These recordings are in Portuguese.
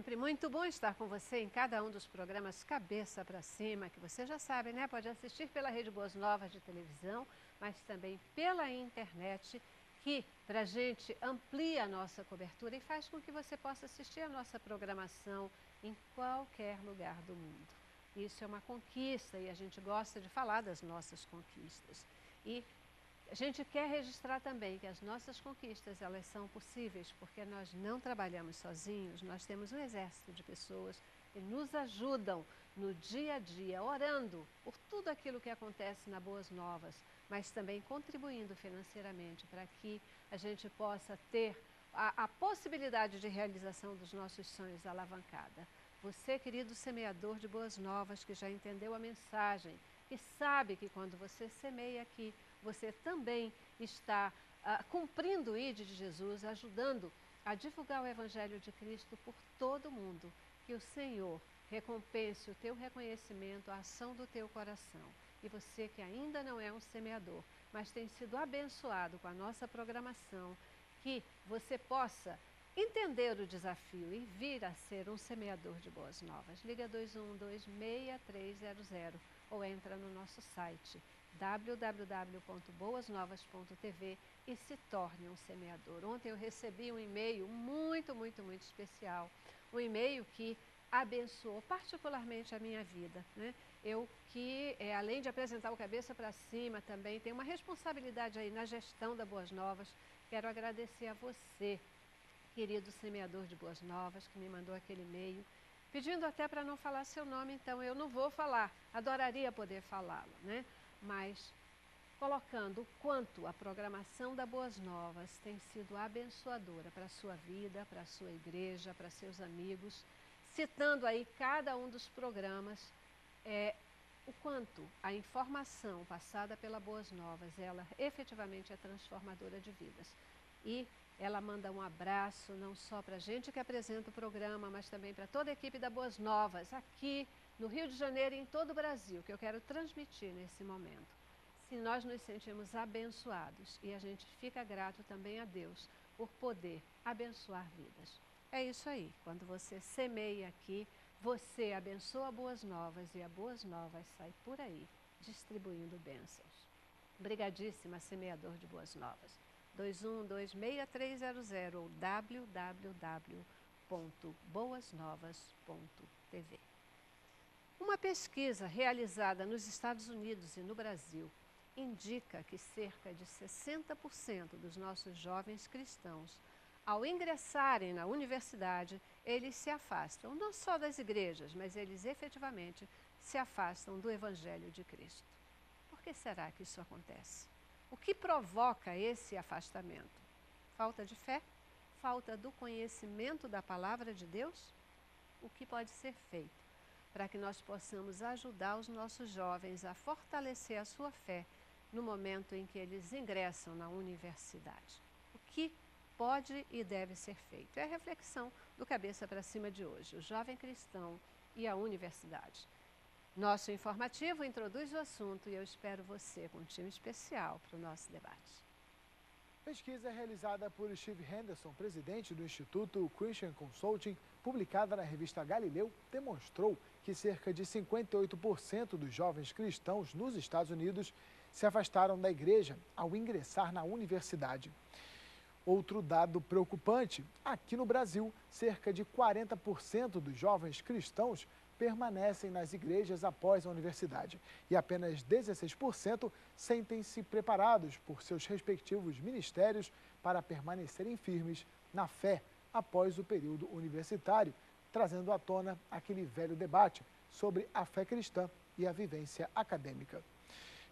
Sempre muito bom estar com você em cada um dos programas Cabeça para Cima, que você já sabe, né? Pode assistir pela Rede Boas Novas de televisão, mas também pela internet, que para a gente amplia a nossa cobertura e faz com que você possa assistir a nossa programação em qualquer lugar do mundo. Isso é uma conquista e a gente gosta de falar das nossas conquistas. E a gente quer registrar também que as nossas conquistas, elas são possíveis porque nós não trabalhamos sozinhos, nós temos um exército de pessoas que nos ajudam no dia a dia, orando por tudo aquilo que acontece na Boas Novas, mas também contribuindo financeiramente para que a gente possa ter a possibilidade de realização dos nossos sonhos alavancada. Você, querido semeador de Boas Novas, que já entendeu a mensagem, que sabe que quando você semeia aqui, você também está cumprindo o ID de Jesus, ajudando a divulgar o Evangelho de Cristo por todo o mundo. Que o Senhor recompense o teu reconhecimento, a ação do teu coração. E você que ainda não é um semeador, mas tem sido abençoado com a nossa programação, que você possa entender o desafio e vir a ser um semeador de Boas Novas. Liga 2126-6300 ou entra no nosso site www.boasnovas.tv e se torne um semeador. Ontem eu recebi um e-mail muito especial, um e-mail que abençoou particularmente a minha vida, né? Eu que, além de apresentar o Cabeça para Cima, também tenho uma responsabilidade aí na gestão da Boas Novas. Quero agradecer a você, querido semeador de Boas Novas, que me mandou aquele e-mail, pedindo até para não falar seu nome, então eu não vou falar, adoraria poder falá-lo, né? Mas colocando o quanto a programação da Boas Novas tem sido abençoadora para a sua vida, para a sua igreja, para seus amigos, citando aí cada um dos programas, o quanto a informação passada pela Boas Novas, ela efetivamente é transformadora de vidas. E ela manda um abraço não só para a gente que apresenta o programa, mas também para toda a equipe da Boas Novas, aqui no Rio de Janeiro e em todo o Brasil, que eu quero transmitir nesse momento. Se nós nos sentimos abençoados e a gente fica grato também a Deus por poder abençoar vidas. É isso aí, quando você semeia aqui, você abençoa Boas Novas e a Boas Novas sai por aí distribuindo bênçãos. Obrigadíssima, semeador de Boas Novas. 2126-6300 ou www.boasnovas.tv. Uma pesquisa realizada nos Estados Unidos e no Brasil indica que cerca de 60% dos nossos jovens cristãos, ao ingressarem na universidade, eles se afastam, não só das igrejas, mas eles efetivamente se afastam do Evangelho de Cristo. Por que será que isso acontece? O que provoca esse afastamento? Falta de fé? Falta do conhecimento da palavra de Deus? O que pode ser feito para que nós possamos ajudar os nossos jovens a fortalecer a sua fé no momento em que eles ingressam na universidade? O que pode e deve ser feito? É a reflexão do Cabeça para Cima de hoje, o jovem cristão e a universidade. Nosso informativo introduz o assunto e eu espero você com um time especial para o nosso debate. Pesquisa realizada por Steve Henderson, presidente do Instituto Christian Consulting, publicada na revista Galileu, demonstrou que cerca de 58% dos jovens cristãos nos Estados Unidos se afastaram da igreja ao ingressar na universidade. Outro dado preocupante, aqui no Brasil, cerca de 40% dos jovens cristãos permanecem nas igrejas após a universidade e apenas 16% sentem-se preparados por seus respectivos ministérios para permanecerem firmes na fé após o período universitário, trazendo à tona aquele velho debate sobre a fé cristã e a vivência acadêmica.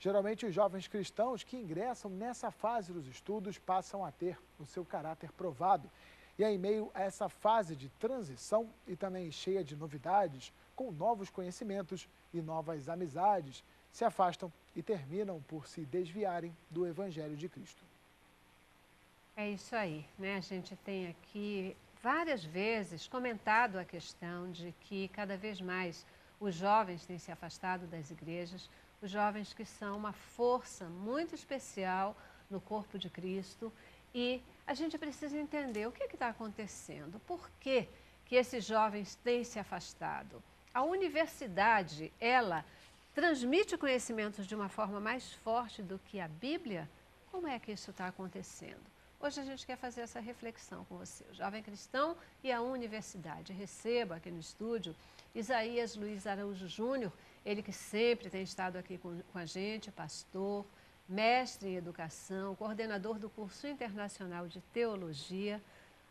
Geralmente, os jovens cristãos que ingressam nessa fase dos estudos passam a ter o seu caráter provado. E é em meio a essa fase de transição e também cheia de novidades, com novos conhecimentos e novas amizades, se afastam e terminam por se desviarem do Evangelho de Cristo. É isso aí, né? A gente tem aqui várias vezes comentado a questão de que cada vez mais os jovens têm se afastado das igrejas, os jovens que são uma força muito especial no corpo de Cristo, e a gente precisa entender o que está acontecendo, por que que esses jovens têm se afastado. A universidade, ela transmite conhecimentos de uma forma mais forte do que a Bíblia? Como é que isso está acontecendo? Hoje a gente quer fazer essa reflexão com você, o Jovem Cristão e a Universidade. Receba aqui no estúdio Isaías Luiz Araújo Júnior, ele que sempre tem estado aqui com a gente, pastor, mestre em educação, coordenador do curso internacional de teologia,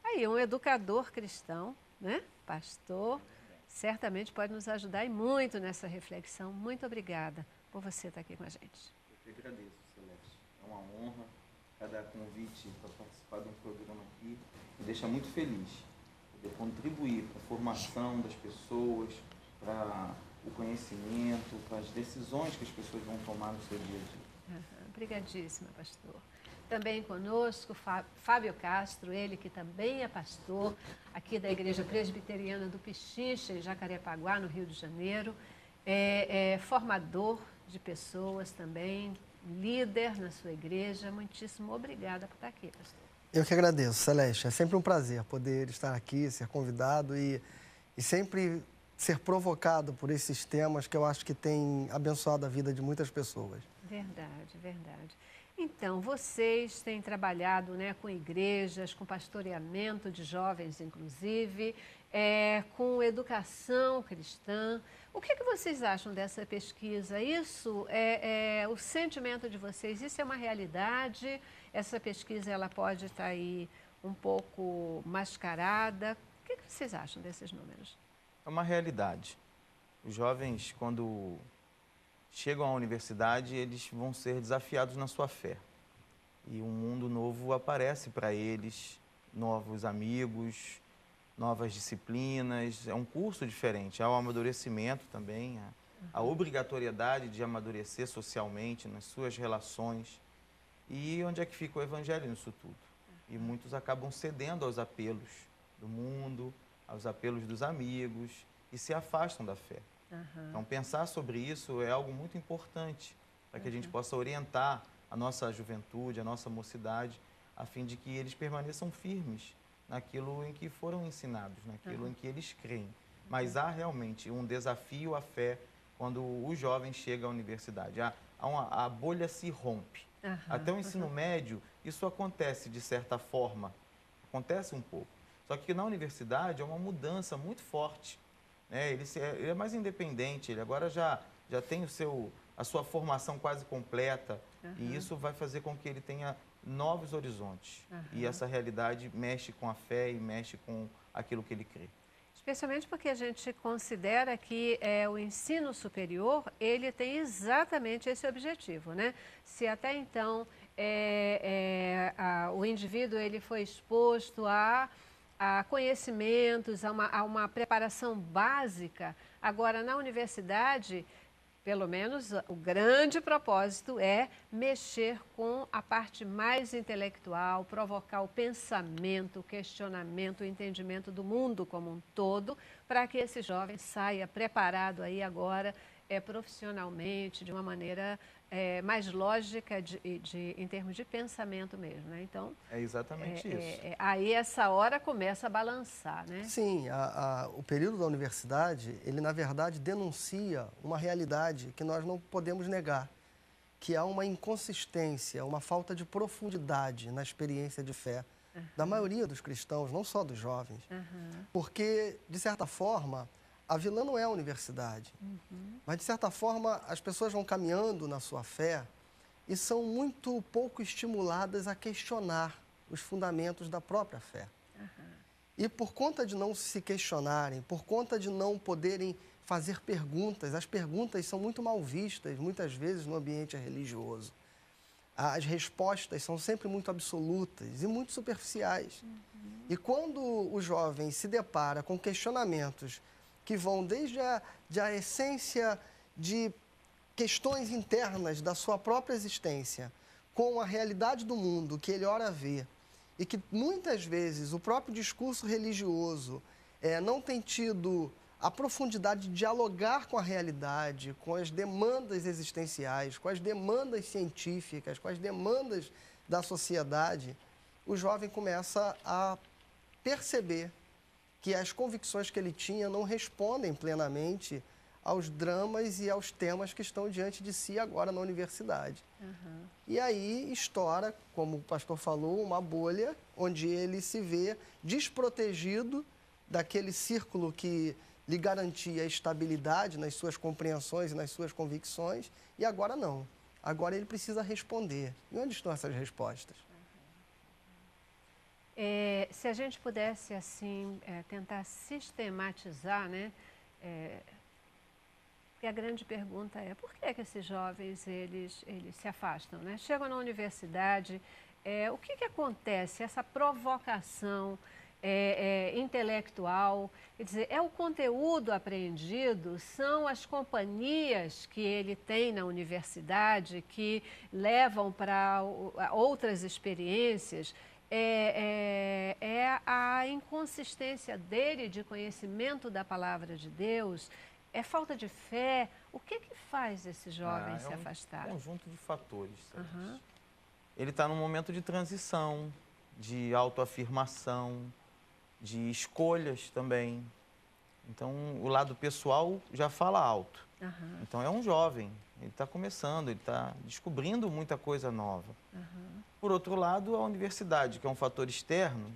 aí um educador cristão, né? Pastor, certamente pode nos ajudar e muito nessa reflexão. Muito obrigada por você estar aqui com a gente. Eu que agradeço, Celeste. É uma honra cada convite para participar de um programa aqui. Me deixa muito feliz poder contribuir para a formação das pessoas, para o conhecimento, para as decisões que as pessoas vão tomar no seu dia a dia. Obrigadíssima, pastor. Também conosco, Fábio Castro, ele que também é pastor aqui da Igreja Presbiteriana do Pichincha, em Jacarepaguá, no Rio de Janeiro. É formador de pessoas também, líder na sua igreja. Muitíssimo obrigada por estar aqui, pastor. Eu que agradeço, Celeste. É sempre um prazer poder estar aqui, ser convidado e sempre ser provocado por esses temas que eu acho que têm abençoado a vida de muitas pessoas. Verdade, verdade. Então, vocês têm trabalhado, né, com igrejas, com pastoreamento de jovens, inclusive, com educação cristã. O que vocês acham dessa pesquisa? Isso é o sentimento de vocês? Isso é uma realidade? Essa pesquisa ela pode estar aí um pouco mascarada? O que vocês acham desses números? É uma realidade. Os jovens, quando chegam à universidade, eles vão ser desafiados na sua fé. E um mundo novo aparece para eles, novos amigos, novas disciplinas, é um curso diferente, há o amadurecimento também, a obrigatoriedade de amadurecer socialmente nas suas relações. E onde é que fica o evangelho nisso tudo? E muitos acabam cedendo aos apelos do mundo, aos apelos dos amigos e se afastam da fé. Então, pensar sobre isso é algo muito importante para que a gente possa orientar a nossa juventude, a nossa mocidade, a fim de que eles permaneçam firmes naquilo em que foram ensinados, naquilo em que eles creem. Mas há realmente um desafio à fé quando o jovem chega à universidade. A bolha se rompe. Até o ensino médio, isso acontece de certa forma, acontece um pouco. Só que na universidade é uma mudança muito forte. Ele é mais independente, ele agora já tem a sua formação quase completa e isso vai fazer com que ele tenha novos horizontes. E essa realidade mexe com a fé e mexe com aquilo que ele crê. Especialmente porque a gente considera que o ensino superior, ele tem exatamente esse objetivo, né? Se até então o indivíduo ele foi exposto a conhecimentos, a uma preparação básica, agora na universidade, pelo menos o grande propósito é mexer com a parte mais intelectual, provocar o pensamento, o questionamento, o entendimento do mundo como um todo, para que esse jovem saia preparado aí agora profissionalmente, de uma maneira mais lógica em termos de pensamento mesmo, né? Então, é exatamente isso. Aí essa hora começa a balançar, né? Sim, o período da universidade, ele na verdade denuncia uma realidade que nós não podemos negar, que há uma inconsistência, uma falta de profundidade na experiência de fé da maioria dos cristãos, não só dos jovens. Porque, de certa forma, a vilã não é a universidade, mas, de certa forma, as pessoas vão caminhando na sua fé e são muito pouco estimuladas a questionar os fundamentos da própria fé. E por conta de não se questionarem, por conta de não poderem fazer perguntas, as perguntas são muito mal vistas, muitas vezes, no ambiente religioso. As respostas são sempre muito absolutas e muito superficiais. E quando o jovem se depara com questionamentos que vão desde a essência de questões internas da sua própria existência, com a realidade do mundo que ele ora vê, e que muitas vezes o próprio discurso religioso não tem tido a profundidade de dialogar com a realidade, com as demandas existenciais, com as demandas científicas, com as demandas da sociedade, o jovem começa a perceber que as convicções que ele tinha não respondem plenamente aos dramas e aos temas que estão diante de si agora na universidade. E aí estoura, como o pastor falou, uma bolha onde ele se vê desprotegido daquele círculo que lhe garantia estabilidade nas suas compreensões e nas suas convicções, e agora não. Agora ele precisa responder. E onde estão essas respostas? Se a gente pudesse, assim, tentar sistematizar, né? Porque a grande pergunta é, por que esses jovens, eles se afastam, né? Chegam na universidade, o que acontece? Essa provocação intelectual, quer dizer, é o conteúdo aprendido, são as companhias que ele tem na universidade que levam para outras experiências, é a inconsistência dele de conhecimento da palavra de Deus, é falta de fé. O que faz esse jovem se afastar? É um conjunto de fatores. Ele está num momento de transição, de autoafirmação, de escolhas também. Então, o lado pessoal já fala alto. Então, é um jovem, ele está começando, ele está descobrindo muita coisa nova. Por outro lado, a universidade, que é um fator externo,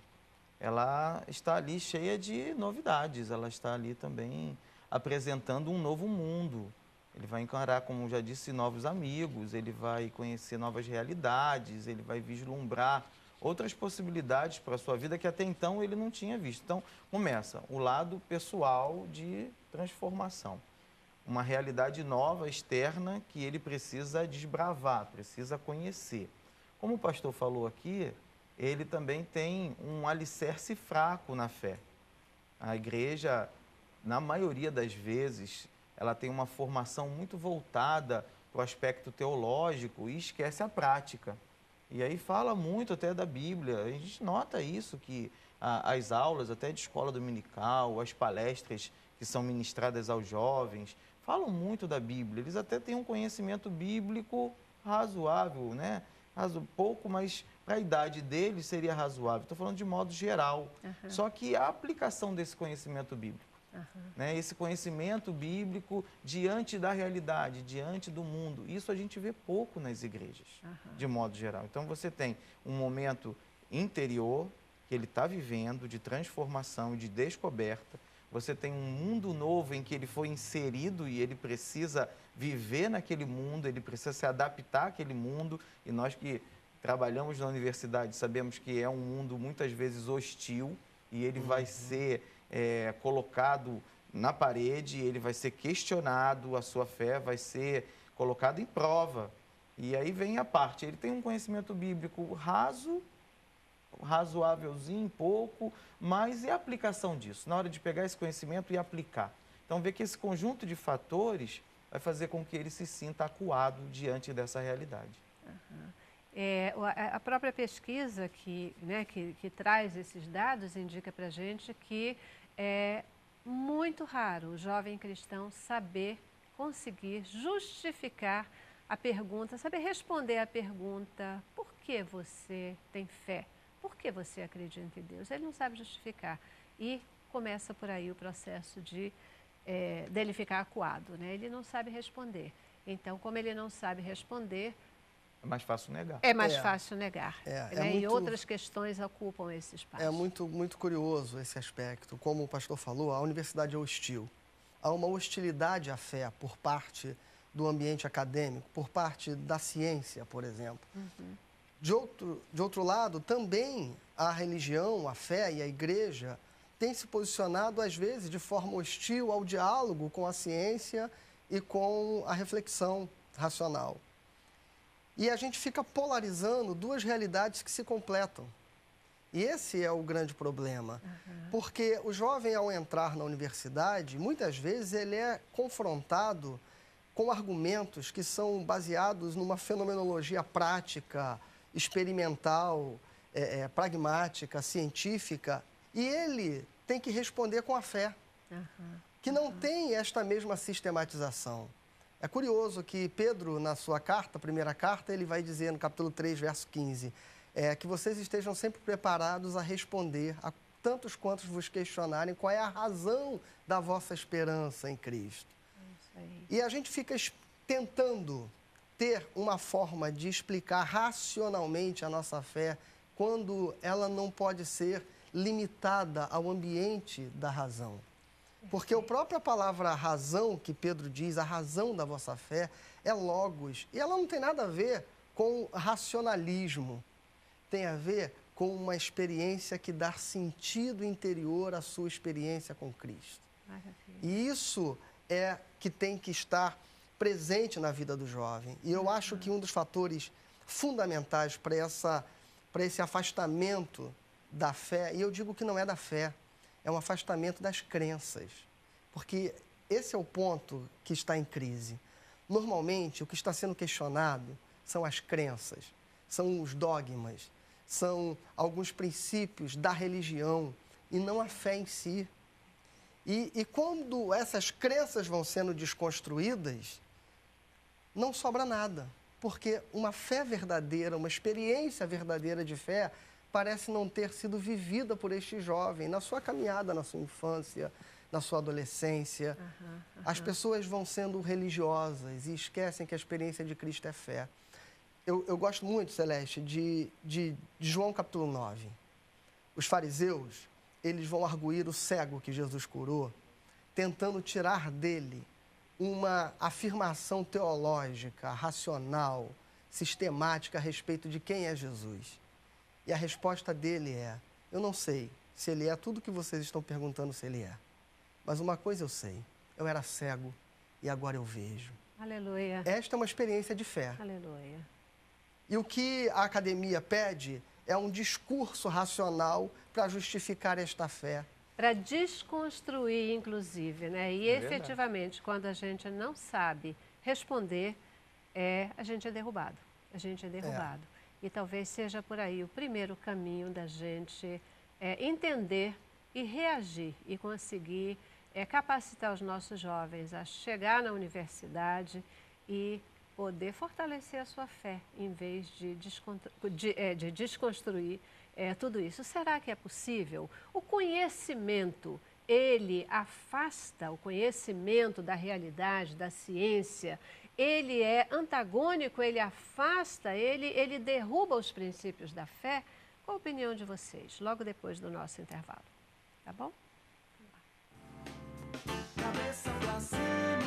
ela está ali cheia de novidades, ela está ali também apresentando um novo mundo. Ele vai encarar, como já disse, novos amigos, ele vai conhecer novas realidades, ele vai vislumbrar outras possibilidades para a sua vida que até então ele não tinha visto. Então, começa o lado pessoal de transformação. Uma realidade nova, externa, que ele precisa desbravar, precisa conhecer. Como o pastor falou aqui, ele também tem um alicerce fraco na fé. A igreja, na maioria das vezes, ela tem uma formação muito voltada para o aspecto teológico e esquece a prática. E aí fala muito até da Bíblia. A gente nota isso, que as aulas até de escola dominical, as palestras que são ministradas aos jovens, falam muito da Bíblia. Eles até têm um conhecimento bíblico razoável, né? Pouco, mas para a idade deles seria razoável. Estou falando de modo geral. Só que a aplicação desse conhecimento bíblico, né? Esse conhecimento bíblico diante da realidade, diante do mundo, isso a gente vê pouco nas igrejas, de modo geral. Então, você tem um momento interior que ele está vivendo, de transformação, de descoberta. Você tem um mundo novo em que ele foi inserido e ele precisa viver naquele mundo, ele precisa se adaptar àquele mundo. E nós que trabalhamos na universidade sabemos que é um mundo muitas vezes hostil e ele vai ser colocado na parede, ele vai ser questionado, a sua fé vai ser colocada em prova. E aí vem a parte, ele tem um conhecimento bíblico razoávelzinho, pouco, mas é a aplicação disso, na hora de pegar esse conhecimento e aplicar. Então, vê que esse conjunto de fatores vai fazer com que ele se sinta acuado diante dessa realidade. A própria pesquisa que traz esses dados indica para a gente que é muito raro o jovem cristão conseguir justificar a pergunta, saber responder à pergunta: por que você tem fé? Por que você acredita em Deus? Ele não sabe justificar. E começa por aí o processo dele ficar acuado, né? Ele não sabe responder. Então, como ele não sabe responder, é mais fácil negar. É mais fácil negar. E outras questões ocupam esse espaço. É muito curioso esse aspecto. Como o pastor falou, a universidade é hostil. Há uma hostilidade à fé por parte do ambiente acadêmico, por parte da ciência, por exemplo. De outro lado, também a religião, a fé e a igreja têm se posicionado, às vezes, de forma hostil ao diálogo com a ciência e com a reflexão racional. E a gente fica polarizando duas realidades que se completam. E esse é o grande problema. Porque o jovem, ao entrar na universidade, muitas vezes ele é confrontado com argumentos que são baseados numa fenomenologia prática, experimental, pragmática, científica, e ele tem que responder com a fé, que não tem esta mesma sistematização. É curioso que Pedro, na sua carta, primeira carta, ele vai dizer no capítulo 3, verso 15, que vocês estejam sempre preparados a responder a tantos quantos vos questionarem qual é a razão da vossa esperança em Cristo. E a gente fica tentando ter uma forma de explicar racionalmente a nossa fé quando ela não pode ser limitada ao ambiente da razão. Porque a própria palavra razão, que Pedro diz, a razão da vossa fé, é logos. E ela não tem nada a ver com racionalismo. Tem a ver com uma experiência que dá sentido interior à sua experiência com Cristo. Maravilha. E isso é que tem que estar presente na vida do jovem. E eu acho que um dos fatores fundamentais para esse afastamento da fé, e eu digo que não é da fé, é um afastamento das crenças. Porque esse é o ponto que está em crise. Normalmente, o que está sendo questionado são as crenças, são os dogmas, são alguns princípios da religião e não a fé em si. E quando essas crenças vão sendo desconstruídas, não sobra nada, porque uma fé verdadeira, uma experiência verdadeira de fé, parece não ter sido vivida por este jovem na sua caminhada, na sua infância, na sua adolescência. As pessoas vão sendo religiosas e esquecem que a experiência de Cristo é fé. Eu gosto muito, Celeste, de João capítulo 9. Os fariseus, eles vão arguir o cego que Jesus curou, tentando tirar dele uma afirmação teológica, racional, sistemática a respeito de quem é Jesus. E a resposta dele é: eu não sei se ele é tudo que vocês estão perguntando se ele é. Mas uma coisa eu sei, eu era cego e agora eu vejo. Aleluia. Esta é uma experiência de fé. Aleluia. E o que a academia pede é um discurso racional para justificar esta fé. Para desconstruir, inclusive, né? E efetivamente, quando a gente não sabe responder, a gente é derrubado. A gente é derrubado. E talvez seja por aí o primeiro caminho da gente entender e reagir e conseguir capacitar os nossos jovens a chegar na universidade e poder fortalecer a sua fé, em vez de desconstruir tudo isso. Será que é possível? O conhecimento, ele afasta o conhecimento da realidade, da ciência, ele é antagônico, ele afasta, ele derruba os princípios da fé? Qual a opinião de vocês? Logo depois do nosso intervalo. Tá bom? Cabeça pra cima.